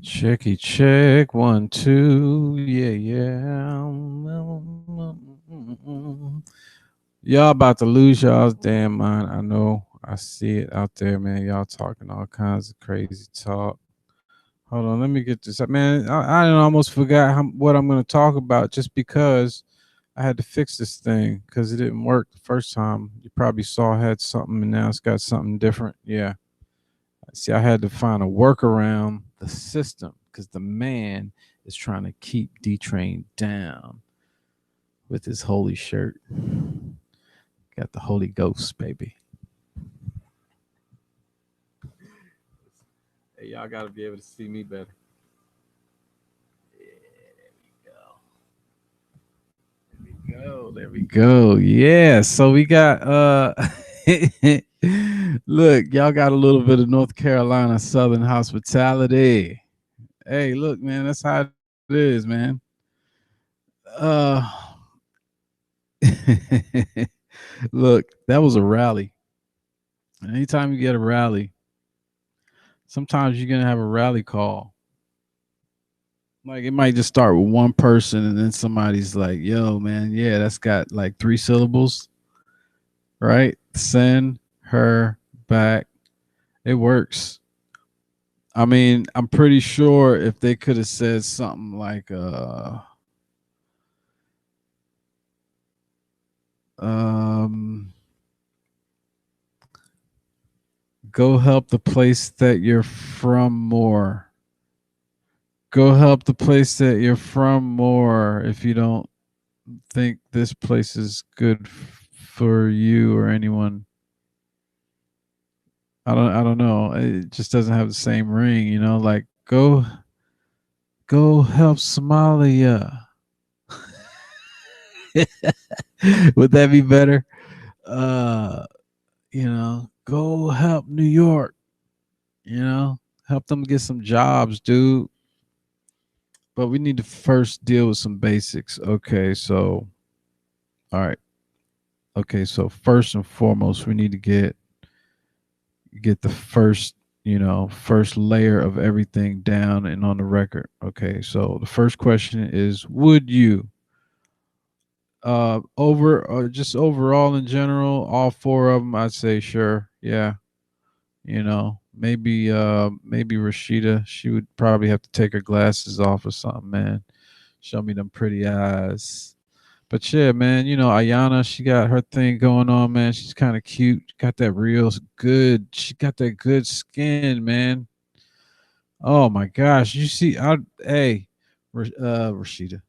Checky check 1 2, yeah. Y'all about to lose y'all's damn mind. I know. I see it out there, man. Y'all talking all kinds of crazy talk. Hold on, let me get this up, man. I almost forgot what I'm going to talk about just because I had to fix this thing because it didn't work the first time. You probably saw I had something and now it's got something different. Yeah. See, I had to find a workaround the system because the man is trying to keep D Train down with his holy shirt. Got the Holy Ghost, baby. Hey, y'all got to be able to see me better. There we go. Yeah. So we got look, y'all got a little bit of North Carolina Southern hospitality. Hey, look, man, that's how it is, man. Uh look, that was a rally. And anytime you get a rally, sometimes you're gonna have a rally call. Like it might just start with one person and then somebody's like, yo, man, yeah, that's got like 3 syllables, right? Send her back. It works. I mean, I'm pretty sure if they could have said something like um go help the place that you're from more. Go help the place that you're from more if you don't think this place is good for you or anyone. I don't know. It just doesn't have the same ring, like go help Somalia. Would that be better? Uh, go help New York, help them get some jobs, dude. But we need to first deal with some basics. Okay, so all right. Okay, so first and foremost, we need to get the first layer of everything down and on the record. Okay, so the first question is, would you over or just overall in general, all four of them, I'd say sure. Yeah. Maybe Rashida, she would probably have to take her glasses off or something, man. Show me them pretty eyes. But yeah, man, Ayana, she got her thing going on, man. She's kind of cute. Got that real good. She got that good skin, man. Oh my gosh, you see, hey, Rashida,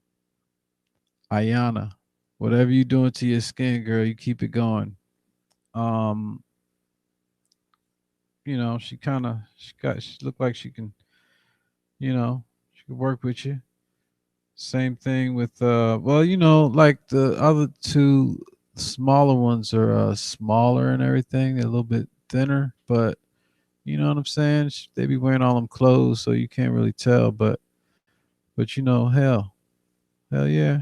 Ayana, whatever you doing to your skin, girl, you keep it going. Um, she looked like she could work with you. Same thing with well, like the other two smaller ones are smaller and everything. They're a little bit thinner, but you know what I'm saying? They be wearing all them clothes, so you can't really tell. But hell yeah.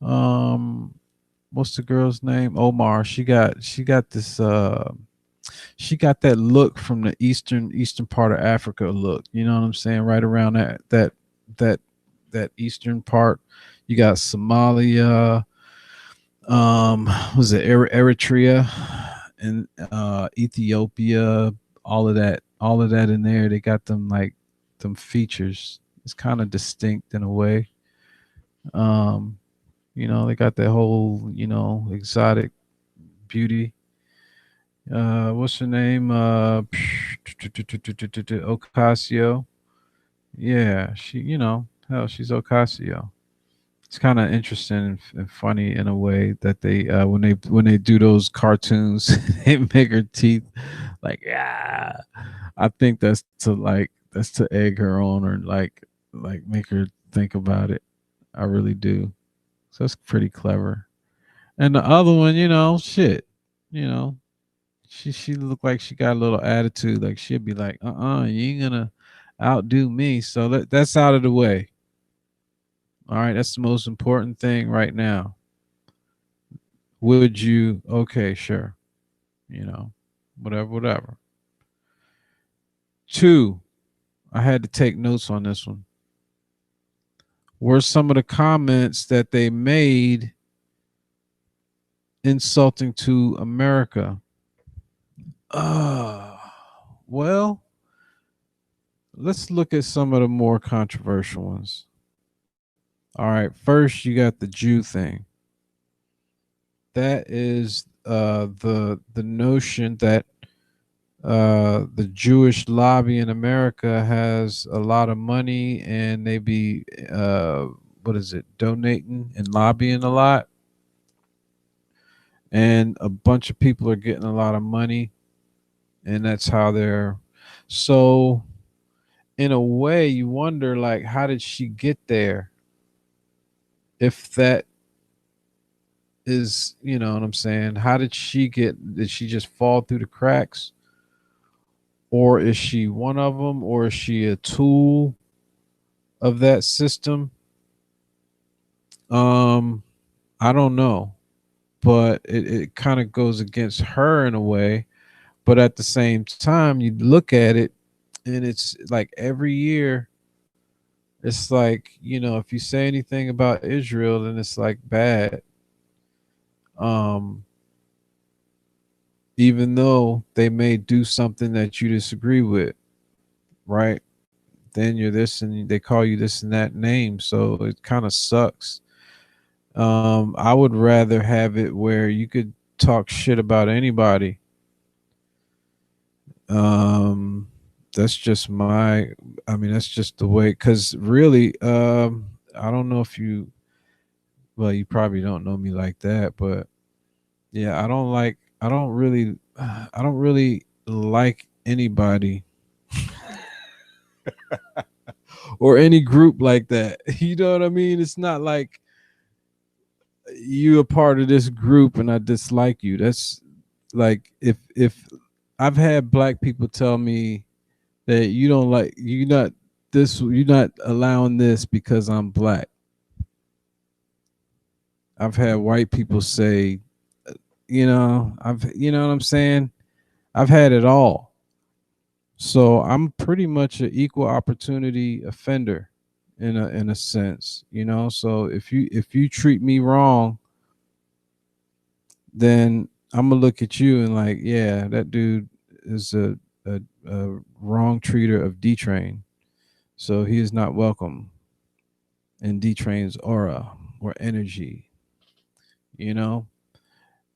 Um, what's the girl's name? Omar. She got this. She got that look from the eastern part of Africa. Look, you know what I'm saying? Right around that that eastern part. You got Somalia. Was it Eritrea and Ethiopia? All of that in there. They got them like them features. It's kind of distinct in a way. Um, they got that whole exotic beauty. What's her name? Ocasio. Yeah, hell, she's Ocasio. It's kind of interesting and funny in a way that they when they do those cartoons, they make her teeth like yeah. I think that's to egg her on or like make her think about it. I really do. So that's pretty clever. And the other one, shit, you know, she looked like she got a little attitude. Like she'd be like, you ain't gonna outdo me. So that's out of the way. All right, that's the most important thing right now. Would you? Okay, sure. You know, whatever. Two. I had to take notes on this one. Were some of the comments that they made insulting to America? Uh, well, let's look at some of the more controversial ones. All right, first you got the Jew thing. That is the notion that the Jewish lobby in America has a lot of money and they be what is it, donating and lobbying a lot, and a bunch of people are getting a lot of money, and that's how they're. So in a way, you wonder like, how did she get there? If that is, you know what I'm saying? How did she get? Did she just fall through the cracks, or is she one of them, or is she a tool of that system? Um, I don't know, but it kind of goes against her in a way. But at the same time, you look at it, and it's like every year, it's like, if you say anything about Israel, then it's like bad. Um, Even though they may do something that you disagree with, right? Then you're this and they call you this and that name. So it kind of sucks. I would rather have it where you could talk shit about anybody. Um, that's just I mean, that's just the way. Because really, I don't know if well, you probably don't know me like that, but yeah, I don't really like anybody or any group like that. You know what I mean? It's not like you a part of this group and I dislike you. That's like, if I've had black people tell me that you don't like, you're not allowing this because I'm black. I've had white people say, you know what I'm saying? I've had it all. So I'm pretty much an equal opportunity offender in a sense, So if you treat me wrong, then I'm gonna look at you and like, yeah, that dude is a wrong treater of D Train. So he is not welcome in D Train's aura or energy, you know?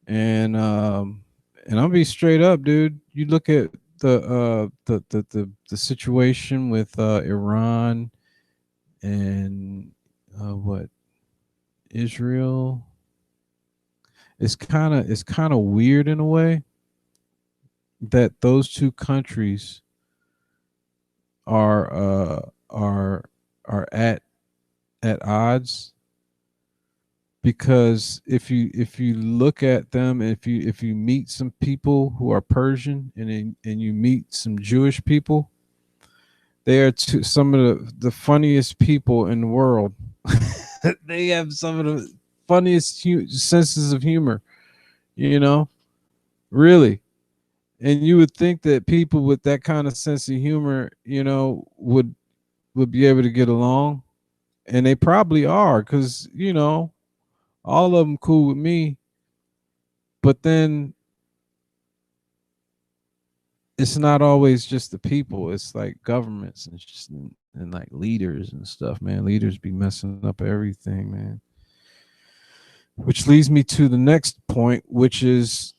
And I'll be straight up, dude. You look at the situation with Iran and what Israel. It's kind of weird in a way that those two countries are are at odds, because if you look at them, if you meet some people who are Persian, and you meet some Jewish people, they are some of the funniest people in the world. They have some of the funniest senses of humor, you know, really. And you would think that people with that kind of sense of humor, would be able to get along, and they probably are, because all of them cool with me. But then it's not always just the people; it's like governments and like leaders and stuff. Man, leaders be messing up everything, man. Which leads me to the next point, which is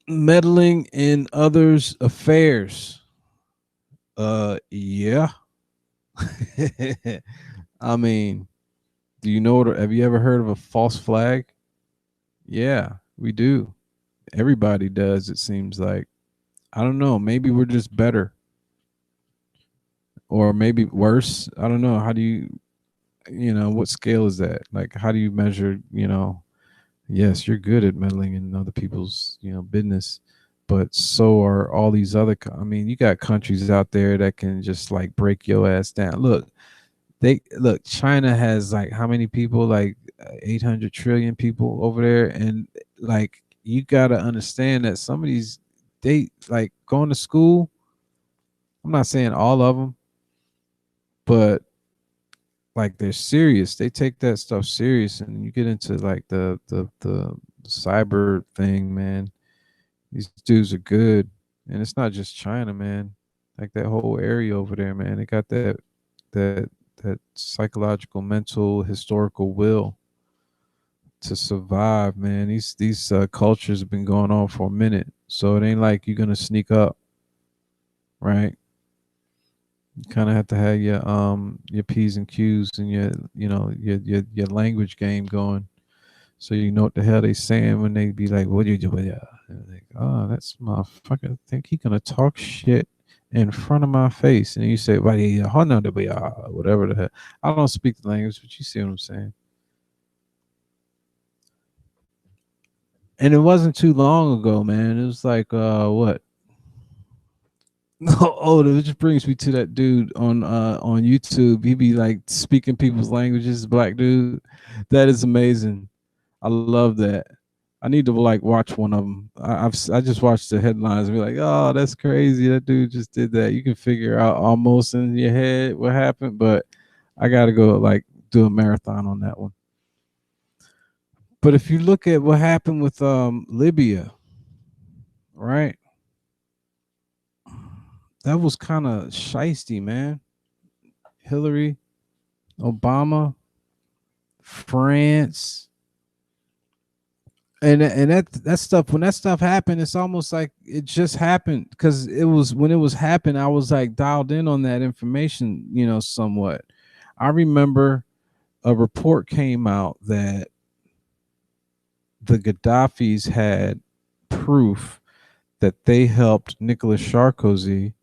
meddling in others' affairs. Yeah. I mean, do you know what? Have you ever heard of a false flag? Yeah, we do. Everybody does, it seems like. I don't know. Maybe we're just better, or maybe worse. I don't know. How do what scale is that? Like, how do you measure, yes, you're good at meddling in other people's, business, but so are all these other, I mean, you got countries out there that can just like break your ass down. Look, China has like how many people? Like 800 trillion people over there, and like, you got to understand that some of these, they like going to school. I'm not saying all of them, but like they're serious. They take that stuff serious, and you get into like the cyber thing, man. These dudes are good, and it's not just China, man. Like that whole area over there, man. They got that that psychological, mental, historical will to survive, man. These cultures have been going on for a minute, so it ain't like you're gonna sneak up, right? You kind of have to have your p's and q's and your your language game going, so you know what the hell they saying when they be like, "What do you do with ya?" And like, oh, that's motherfucker. Think he gonna talk shit in front of my face, and you say, "Why you whatever the hell." I don't speak the language, but you see what I'm saying. And it wasn't too long ago, man. It was like what? Oh, that just brings me to that dude on YouTube. He be like speaking people's languages, black dude. That is amazing. I love that. I need to like watch one of them. I just watched the headlines and be like, oh, that's crazy. That dude just did that. You can figure out almost in your head what happened, but I got to go like do a marathon on that one. But if you look at what happened with Libya, right? That was kind of shisty, man. Hillary, Obama, France, and that stuff. When that stuff happened, it's almost like it just happened because it was when it was happening. I was like dialed in on that information, somewhat. I remember a report came out that the Gaddafis had proof that they helped Nicolas Sarkozy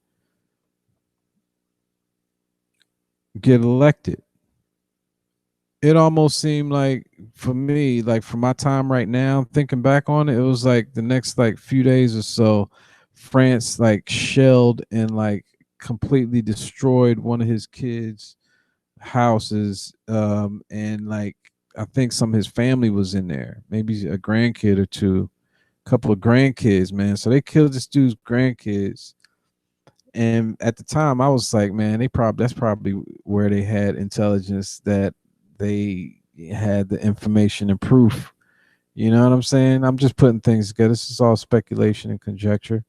get elected. It almost seemed like for me, like for my time right now, thinking back on it, it was like the next like few days or so, France like shelled and like completely destroyed one of his kids' houses. And like I think some of his family was in there, maybe a grandkid or two, a couple of grandkids, man. So they killed this dude's grandkids. And at the time I was like, man, they probably that's probably where they had intelligence that they had the information and proof. You know what I'm saying? I'm just putting things together. This is all speculation and conjecture.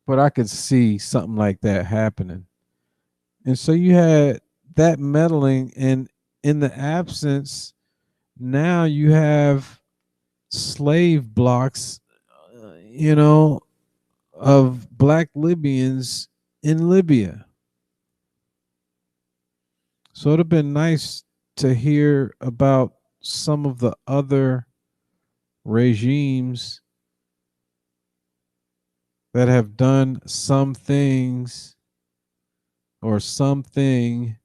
But I could see something like that happening. And so you had that meddling, and in the absence, now you have slave blocks, you know, of black Libyans in Libya. So it'd have been nice to hear about some of the other regimes that have done some things or something,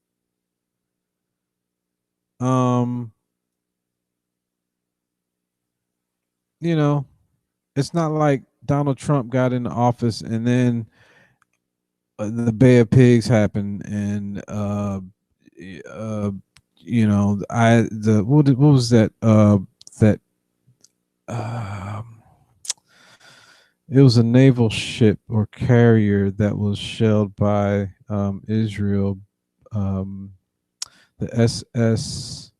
um you know it's not like Donald Trump got in office and then the Bay of Pigs happened, and uh I the what was that that um it was a naval ship or carrier that was shelled by Israel. Um, the SS.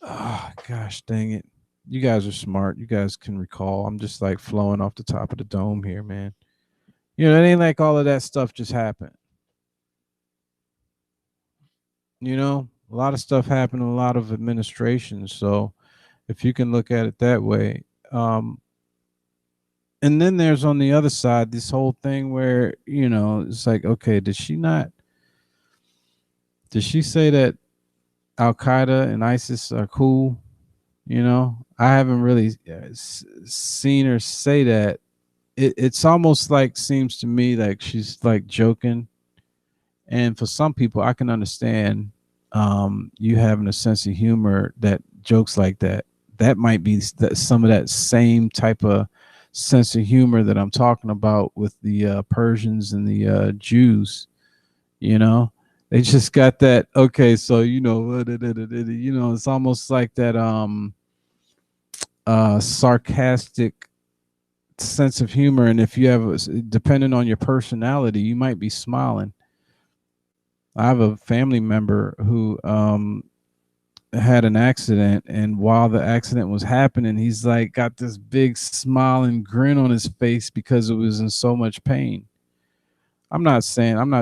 Oh, gosh, dang it! You guys are smart. You guys can recall. I'm just like flowing off the top of the dome here, man. It ain't like all of that stuff just happened. A lot of stuff happened. A lot of administrations. So if you can look at it that way, and then there's on the other side this whole thing where it's like, okay, did she say that Al Qaeda and ISIS are cool? I haven't really seen her say that. It's almost like seems to me like she's like joking. And for some people, I can understand you having a sense of humor that jokes like that might be some of that same type of sense of humor that I'm talking about with the Persians and the Jews. You know, they just got that. Okay, so it's almost like that sarcastic sense of humor, and if you have, depending on your personality, you might be smiling. I have a family member who had an accident, and while the accident was happening, he's like got this big smile and grin on his face because it was in so much pain. I'm not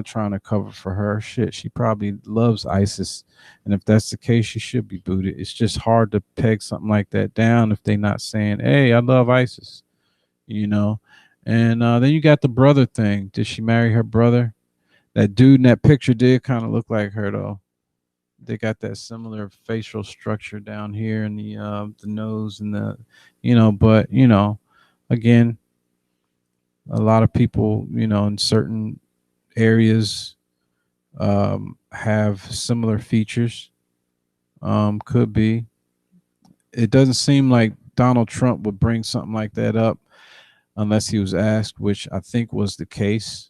trying to cover for her. Shit, she probably loves ISIS, and if that's the case, she should be booted. It's just hard to peg something like that down if they're not saying, "Hey, I love ISIS," you know. And then you got the brother thing. Did she marry her brother? That dude in that picture did kind of look like her though. They got that similar facial structure down here in the nose and the, but again, a lot of people, in certain areas have similar features. Could be. It doesn't seem like Donald Trump would bring something like that up unless he was asked, which I think was the case.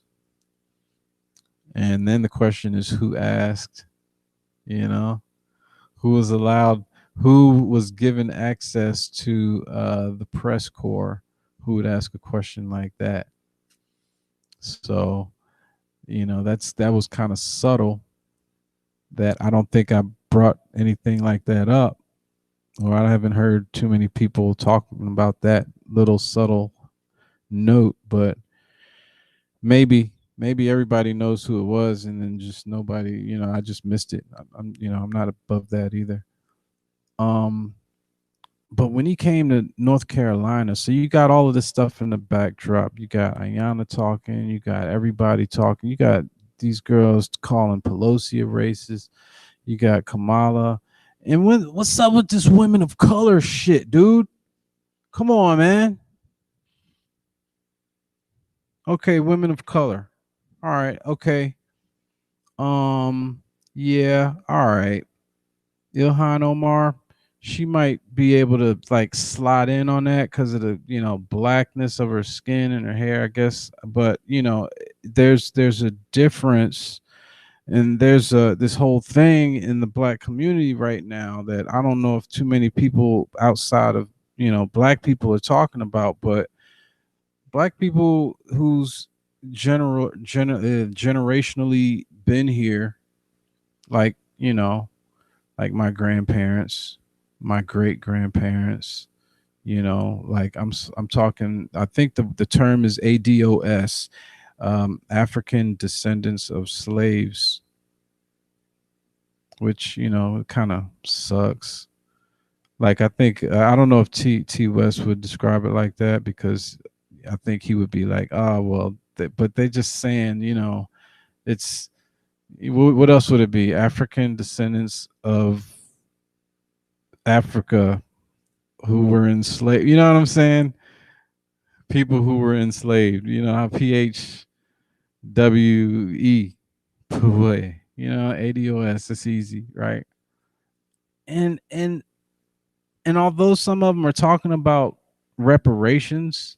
And then the question is who asked, you know, who was allowed, who was given access to the press corps who would ask a question like that. So, that was kind of subtle that I don't think I brought anything like that up, or I haven't heard too many people talking about that little subtle note, but maybe everybody knows who it was and then just nobody, I just missed it. I'm not above that either. Um but when he came to North Carolina, so you got all of this stuff in the backdrop. You got Ayanna talking, you got everybody talking, you got these girls calling Pelosi a racist, you got Kamala. And what's up with this women of color shit, dude? Come on, man. Okay, women of color. All right, okay. Um, yeah, all right. Ilhan Omar, she might be able to like slide in on that because of the blackness of her skin and her hair, I guess. But there's a difference, and there's this whole thing in the black community right now that I don't know if too many people outside of black people are talking about, but black people who's generationally been here, like like my grandparents, my great grandparents, like I'm talking, I think the term is ADOS, African descendants of slaves, which it kind of sucks. Like I think I don't know if T West would describe it like that, because I think he would be like, oh well, but they just saying, it's what else would it be? African descendants of Africa who were enslaved. You know what I'm saying? People who were enslaved. You know how PHWE, boy. ADOS. It's easy, right? And and and although some of them are talking about reparations,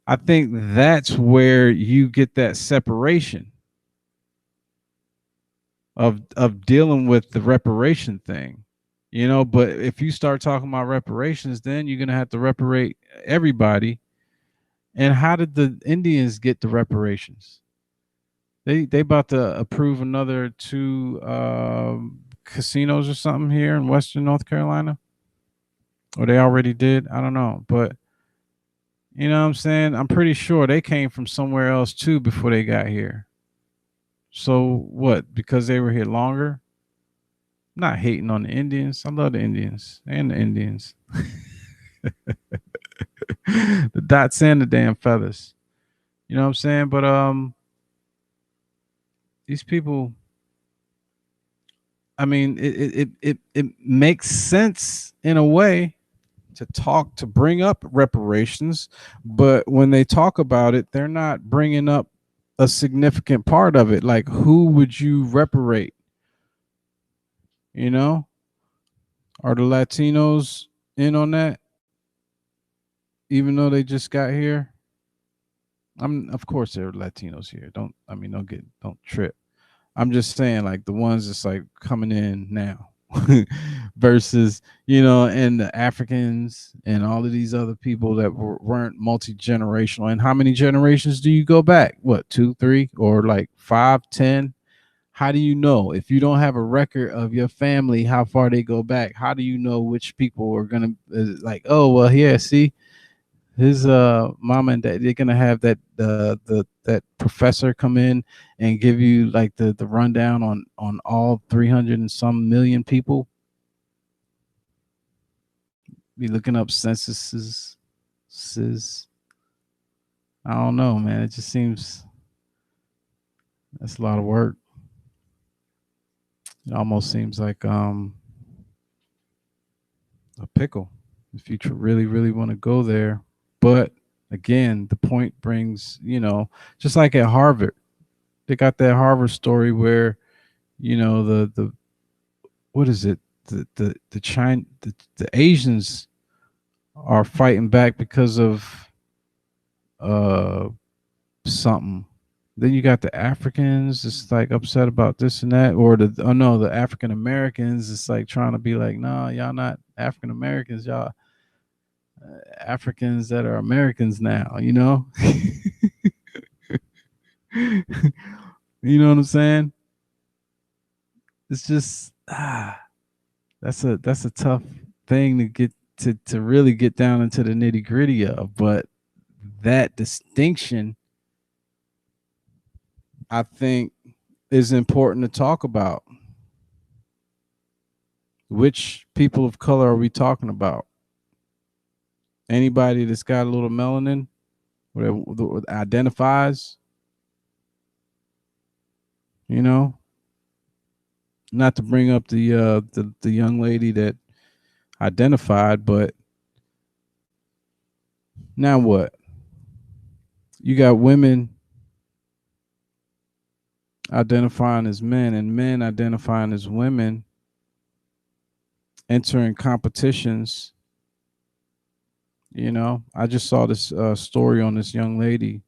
I think that's where you get that separation of dealing with the reparation thing. But if you start talking about reparations, then you're gonna have to reparate everybody. And how did the Indians get the reparations? They about to approve another two casinos or something here in Western North Carolina, or they already did. I don't know, but you know what I'm saying. I'm pretty sure they came from somewhere else too before they got here. So what? Because they were here longer? I'm not hating on the Indians. I love the Indians and the Indians. The dots and the damn feathers. You know what I'm saying? But these people, I mean, it makes sense in a way to bring up reparations, but when they talk about it, they're not bringing up a significant part of it. Like, who would you reparate? You know, are the Latinos in on that? Even though they just got here, of course there are Latinos here. Don't trip. I'm just saying, like the ones that's like coming in now versus, and the Africans and all of these other people that weren't multi generational. And how many generations do you go back? What, two, three, or like 5, 10? How do you know if you don't have a record of your family, how far they go back? How do you know which people are gonna like? Oh well, yeah. See, his mom and dad, they're gonna have that professor come in and give you like the rundown on all 300 and some million people. Be looking up censuses. Cis. I don't know, man. It just seems that's a lot of work. It almost seems like a pickle if you really want to go there. But again, the point brings, just like at Harvard, they got that Harvard story where, the what is it? The China the Asians are fighting back because of uh something. Then you got the Africans, it's like upset about this and that, or the African Americans, it's like trying to be like, nah, y'all not African Americans, y'all Africans that are Americans now, you know what I'm saying? It's just that's a tough thing to get to really get down into the nitty gritty of, but that distinction, I think, is important to talk about. Which people of color are we talking about? Anybody that's got a little melanin, or identifies, you know, not to bring up the young lady that identified, but now what? You got women identifying as men and men identifying as women entering competitions. I just saw this story on this young lady.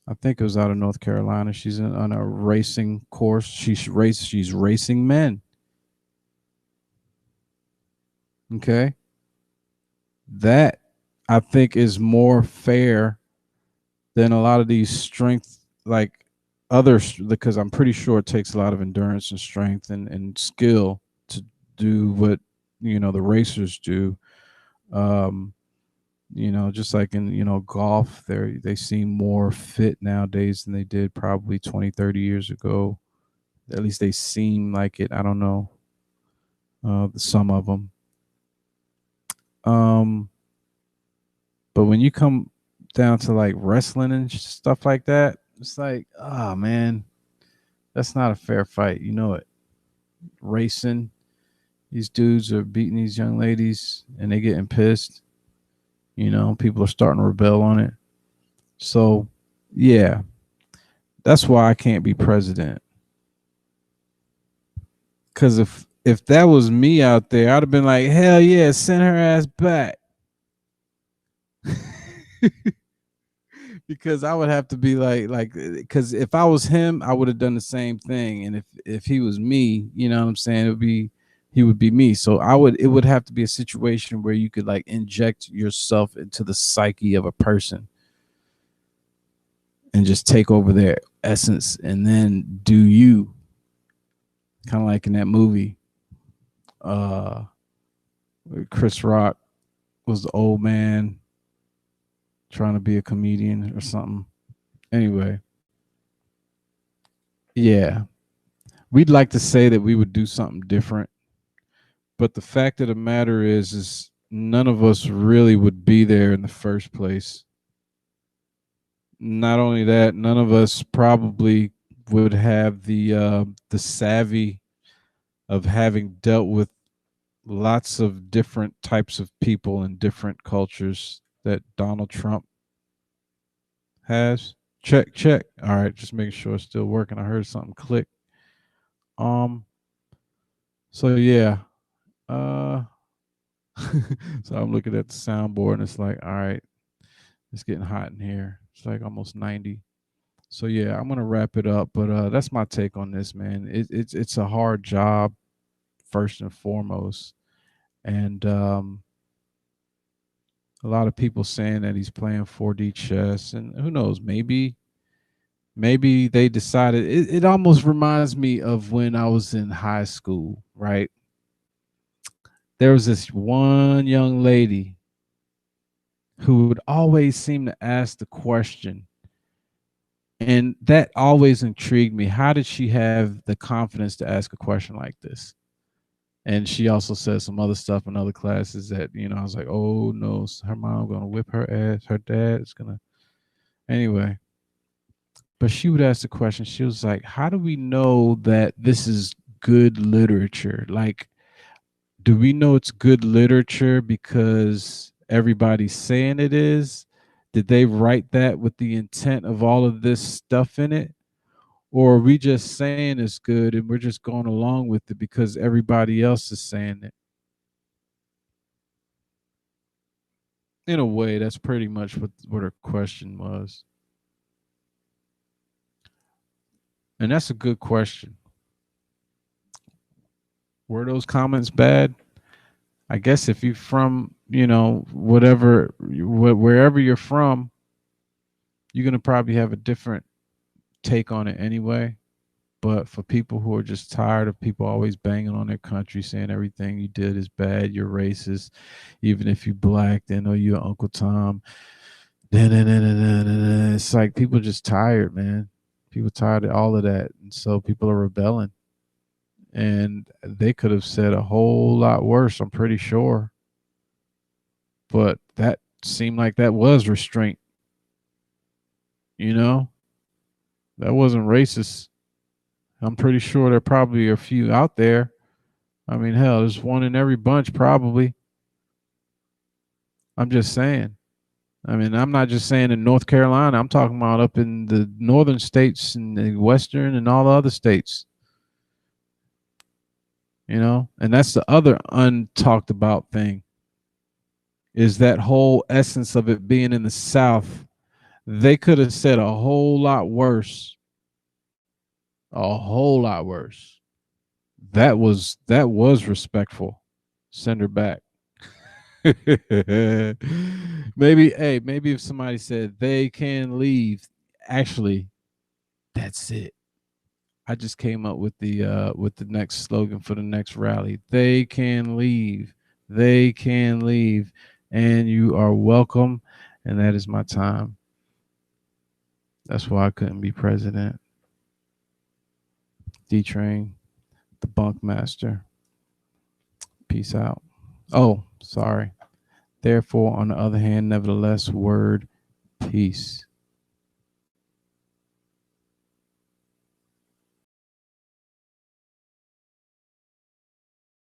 I think it was out of North Carolina. She's on a racing course. She's racing men. Okay, that I think is more fair than a lot of these strength, like others, because I'm pretty sure it takes a lot of endurance and strength and skill to do what the racers do. Um, just like in golf, they seem more fit nowadays than they did probably 20, 30 years ago. At least they seem like it. I don't know, some of them. Um, but when you come down to like wrestling and stuff like that, it's like, oh man, that's not a fair fight. You know it. Racing, these dudes are beating these young ladies and they getting pissed. People are starting to rebel on it. So, yeah, that's why I can't be president. Because if that was me out there, I'd have been like, hell yeah, send her ass back. Because I would have to be because if I was him, I would have done the same thing. And if he was me, you know what I'm saying, he would be me. So it would have to be a situation where you could like inject yourself into the psyche of a person and just take over their essence and then do you, kind of like in that movie, uh Chris Rock was the old man trying to be a comedian or something. Anyway, yeah, we'd like to say that we would do something different, but the fact of the matter is none of us really would be there in the first place. Not only that, none of us probably would have the savvy of having dealt with lots of different types of people and different cultures that Donald Trump has. Check, check. All right, just making sure it's still working. I heard something click. Um, so yeah. Uh so I'm looking at the soundboard and it's like, all right, it's getting hot in here. It's like almost 90. So yeah, I'm gonna wrap it up. But that's my take on this, man. It's a hard job first and foremost. And a lot of people saying that he's playing 4D chess, and who knows, maybe Maybe they decided it almost reminds me of when I was in high school, right? There was this one young lady who would always seem to ask the question, and that always intrigued me. How did she have the confidence to ask a question like this? And she also said some other stuff in other classes that, I was like, oh no, her mom gonna whip her ass, her dad is gonna, anyway. But she would ask the question. She was like, how do we know that this is good literature? Like, do we know it's good literature because everybody's saying it is? Did they write that with the intent of all of this stuff in it? Or are we just saying it's good and we're just going along with it because everybody else is saying it? In a way, that's pretty much what her question was. And that's a good question. Were those comments bad? I guess if you're from, whatever, wherever you're from, you're going to probably have a different take on it anyway. But for people who are just tired of people always banging on their country, saying everything you did is bad, you're racist, even if you're black, they know you're Uncle Tom. It's like people just tired, man. People tired of all of that. And so people are rebelling. And they could have said a whole lot worse, I'm pretty sure. But that seemed like that was restraint, you know? That wasn't racist. I'm pretty sure there probably are a few out there. I mean, hell, there's one in every bunch, probably. I'm just saying. I mean, I'm not just saying in North Carolina. I'm talking about up in the northern states and the western and all the other states, And that's the other untalked about thing is that whole essence of it being in the South. They could have said a whole lot worse, a whole lot worse. That was respectful. Send her back. Maybe if somebody said they can leave, actually, that's it. I just came up with the next slogan for the next rally. They can leave. They can leave. And you are welcome. And that is my time. That's why I couldn't be president. D Train, the Bunk Master. Peace out. Oh, sorry. Therefore, on the other hand, nevertheless, word peace.